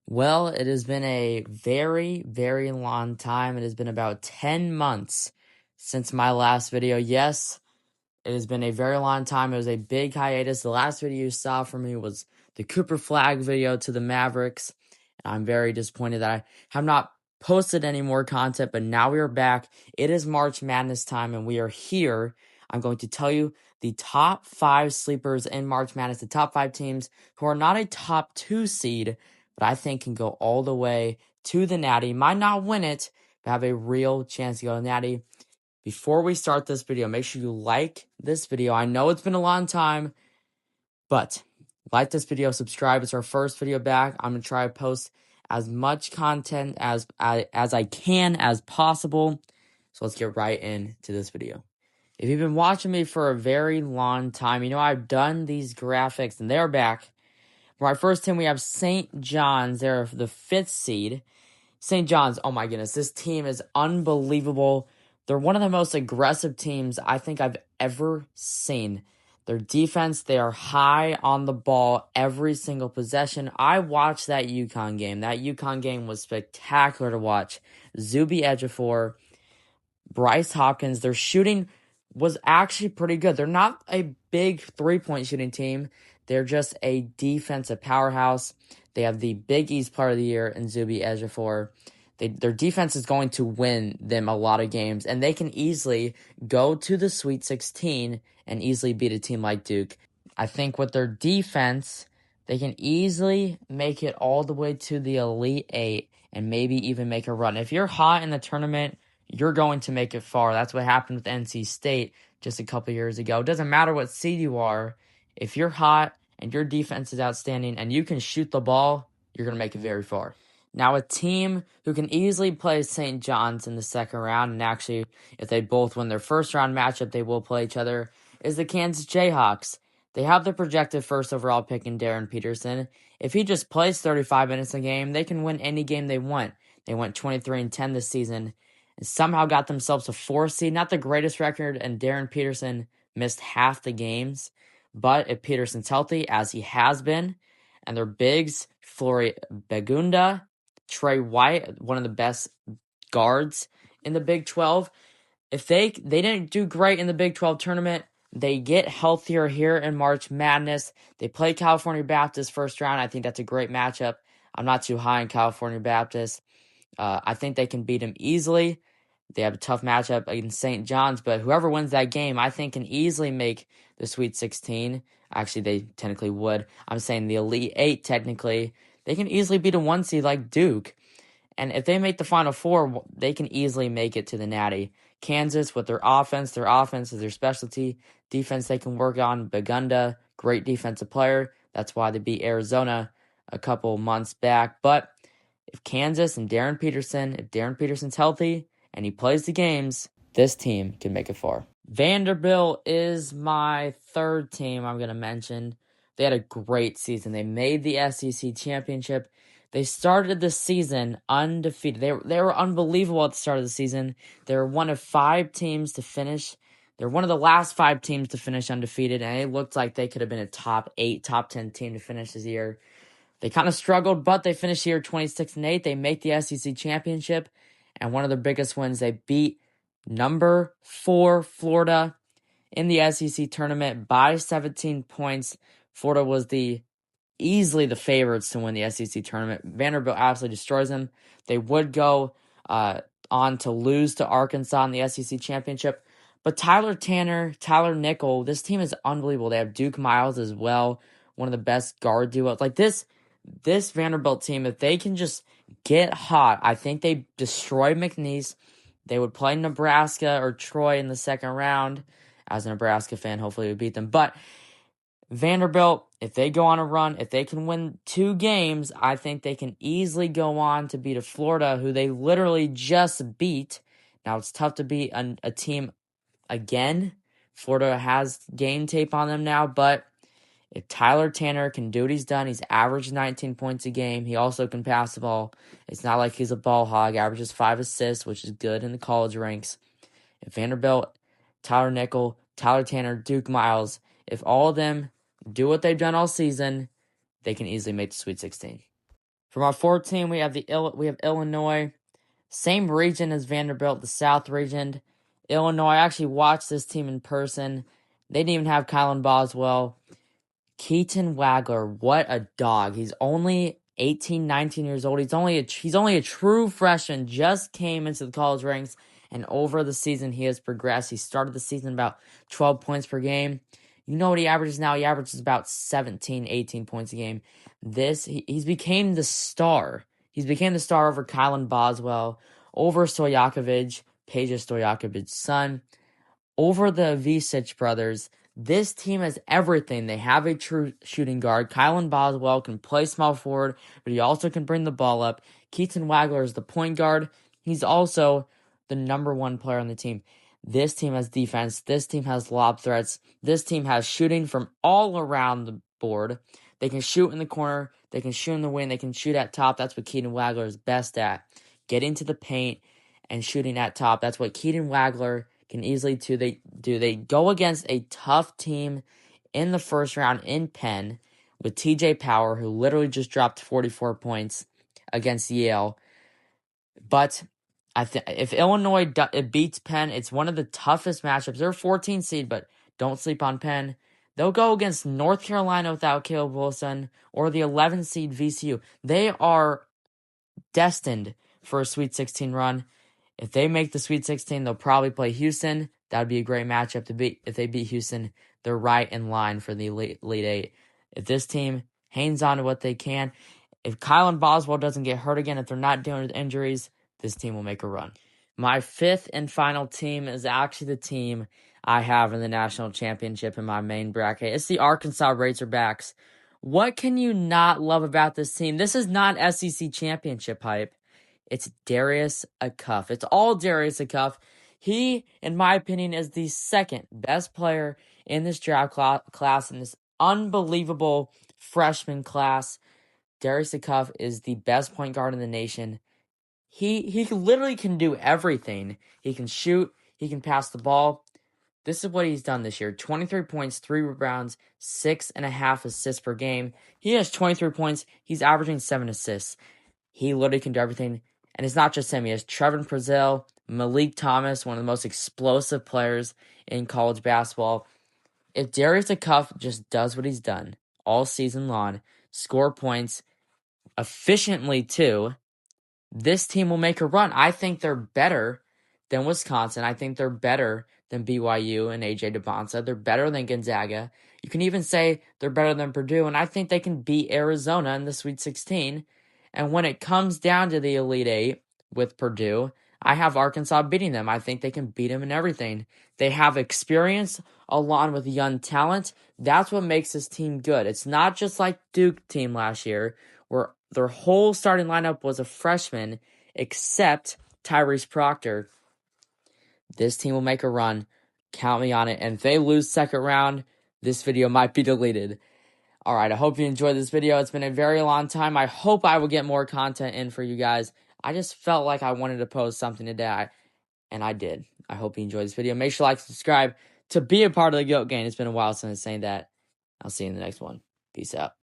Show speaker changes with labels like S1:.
S1: Well, it has been a very, very long time. It has been about 10 months since my last video. Yes, it has been a very long time. It was a big hiatus. The last video you saw from me was the Cooper Flag video to the Mavericks. And I'm very disappointed that I have not posted any more content, but now we are back. It is March Madness time, and we are here. I'm going to tell you the top 5 sleepers in March Madness, the top 5 teams who are not a top 2 seed, but I think can go all the way to the Natty. Might not win it, but have a real chance to go to Natty. Before we start this video, make sure you like this video. I know it's been a long time, but like this video, subscribe. It's our first video back. I'm going to try to post as much content as I can as possible. So let's get right into this video. If you've been watching me for a very long time, you know I've done these graphics, and they're back. For our first team, we have St. John's. They're the 5th seed. St. John's, oh my goodness, this team is unbelievable. They're one of the most aggressive teams I think I've ever seen. Their defense, they are high on the ball every single possession. I watched that UConn game. That UConn game was spectacular to watch. Zuby Ejiofor, Bryce Hopkins, their shooting was actually pretty good. They're not a big three-point shooting team. They're just a defensive powerhouse. They have the Big East Player of the Year in Zuby Ejiofor. Their defense is going to win them a lot of games, and they can easily go to the Sweet 16 and easily beat a team like Duke. I think with their defense, they can easily make it all the way to the Elite 8 and maybe even make a run. If you're hot in the tournament, you're going to make it far. That's what happened with NC State just a couple years ago. It doesn't matter what seed you are. If you're hot and your defense is outstanding and you can shoot the ball, you're going to make it very far. Now, a team who can easily play St. John's in the second round, and actually, if they both win their first round matchup, they will play each other, is the Kansas Jayhawks. They have the projected first overall pick in Darren Peterson. If he just plays 35 minutes a game, they can win any game they want. They went 23-10 this season and somehow got themselves a 4 seed. Not the greatest record, and Darren Peterson missed half the games. But if Peterson's healthy, as he has been, and their bigs, Flory Begunda, Trey White, one of the best guards in the Big 12. If they didn't do great in the Big 12 tournament, they get healthier here in March Madness. They play California Baptist first round. I think that's a great matchup. I'm not too high in California Baptist. I think they can beat them easily. They have a tough matchup against St. John's, but whoever wins that game, I think, can easily make the Sweet 16. Actually, they technically would. I'm saying the Elite 8, technically. They can easily beat a 1 seed like Duke. And if they make the Final Four, they can easily make it to the Natty. Kansas, with their offense is their specialty. Defense they can work on. Begunda, great defensive player. That's why they beat Arizona a couple months back. But if Kansas and if Darren Peterson's healthy and he plays the games, this team can make it far. Vanderbilt is my third team I'm going to mention. They had a great season. They made the SEC championship. They started the season undefeated. They were unbelievable at the start of the season. They were one of 5 teams to finish. They're one of the last 5 teams to finish undefeated, and it looked like they could have been a top 8, top 10 team to finish this year. They kind of struggled, but they finished the year 26-8. They make the SEC championship, and one of their biggest wins, they beat number 4 Florida in the SEC tournament by 17 points. Florida was easily the favorites to win the SEC tournament. Vanderbilt absolutely destroys them. They would go on to lose to Arkansas in the SEC championship. But Tyler Nickel, this team is unbelievable. They have Duke Miles as well, one of the best guard duos. Like this Vanderbilt team, if they can just get hot, I think they destroy McNeese. They would play Nebraska or Troy in the second round. As a Nebraska fan, hopefully we beat them. But Vanderbilt, if they go on a run, if they can win 2 games, I think they can easily go on to beat a Florida who they literally just beat. Now, it's tough to beat a team again. Florida has game tape on them now, but if Tyler Tanner can do what he's done, he's averaged 19 points a game. He also can pass the ball. It's not like he's a ball hog. Averages 5 assists, which is good in the college ranks. If Vanderbilt, Tyler Nickel, Tyler Tanner, Duke Miles, if all of them do what they've done all season, they can easily make the Sweet 16. From our fourth team, we have Illinois. Same region as Vanderbilt, the South region. Illinois, I actually watched this team in person. They didn't even have Kylan Boswell. Keaton Wagler, what a dog. He's only 18, 19 years old. He's only a true freshman, just came into the college ranks, and over the season he has progressed. He started the season about 12 points per game. You know what he averages now? He averages about 17, 18 points a game. He's became the star. He's became the star over Kylan Boswell, over Stojakovic, Peja Stojakovic's son, over the Visic brothers. This team has everything. They have a true shooting guard. Kylan Boswell can play small forward, but he also can bring the ball up. Keaton Wagler is the point guard. He's also the number one player on the team. This team has defense. This team has lob threats. This team has shooting from all around the board. They can shoot in the corner. They can shoot in the wing. They can shoot at top. That's what Keaton Wagler is best at. Getting to the paint and shooting at top. That's what Keaton Wagler can easily do. They go against a tough team in the first round in Penn with TJ Power, who literally just dropped 44 points against Yale. But if Illinois beats Penn, it's one of the toughest matchups. They're a 14 seed, but don't sleep on Penn. They'll go against North Carolina without Caleb Wilson or the 11 seed VCU. They are destined for a Sweet 16 run. If they make the Sweet 16, they'll probably play Houston. That would be a great matchup to beat. If they beat Houston, they're right in line for the Elite Eight. If this team hangs on to what they can, if Kylan Boswell doesn't get hurt again, if they're not dealing with injuries, this team will make a run. My fifth and final team is actually the team I have in the national championship in my main bracket. It's the Arkansas Razorbacks. What can you not love about this team? This is not SEC championship hype. It's Darius Acuff. It's all Darius Acuff. He, in my opinion, is the second best player in this draft class, in this unbelievable freshman class. Darius Acuff is the best point guard in the nation. He literally can do everything. He can shoot. He can pass the ball. This is what he's done this year. 23 points, 3 rebounds, 6.5 assists per game. He has 23 points. He's averaging 7 assists. He literally can do everything. And it's not just him. He has Trevin Brazil, Malik Thomas, one of the most explosive players in college basketball. If Darius Acuff just does what he's done all season long, score points efficiently too, this team will make a run. I think they're better than Wisconsin. I think they're better than BYU and AJ DeBonsa. They're better than Gonzaga. You can even say they're better than Purdue, and I think they can beat Arizona in the Sweet 16. And when it comes down to the Elite Eight with Purdue, I have Arkansas beating them. I think they can beat them in everything. They have experience along with young talent. That's what makes this team good. It's not just like Duke team last year, where their whole starting lineup was a freshman, except Tyrese Proctor. This team will make a run. Count me on it. And if they lose second round, this video might be deleted. All right, I hope you enjoyed this video. It's been a very long time. I hope I will get more content in for you guys. I just felt like I wanted to post something today, and I did. I hope you enjoyed this video. Make sure to like, subscribe to be a part of the GOAT gang. It's been a while since I was saying that. I'll see you in the next one. Peace out.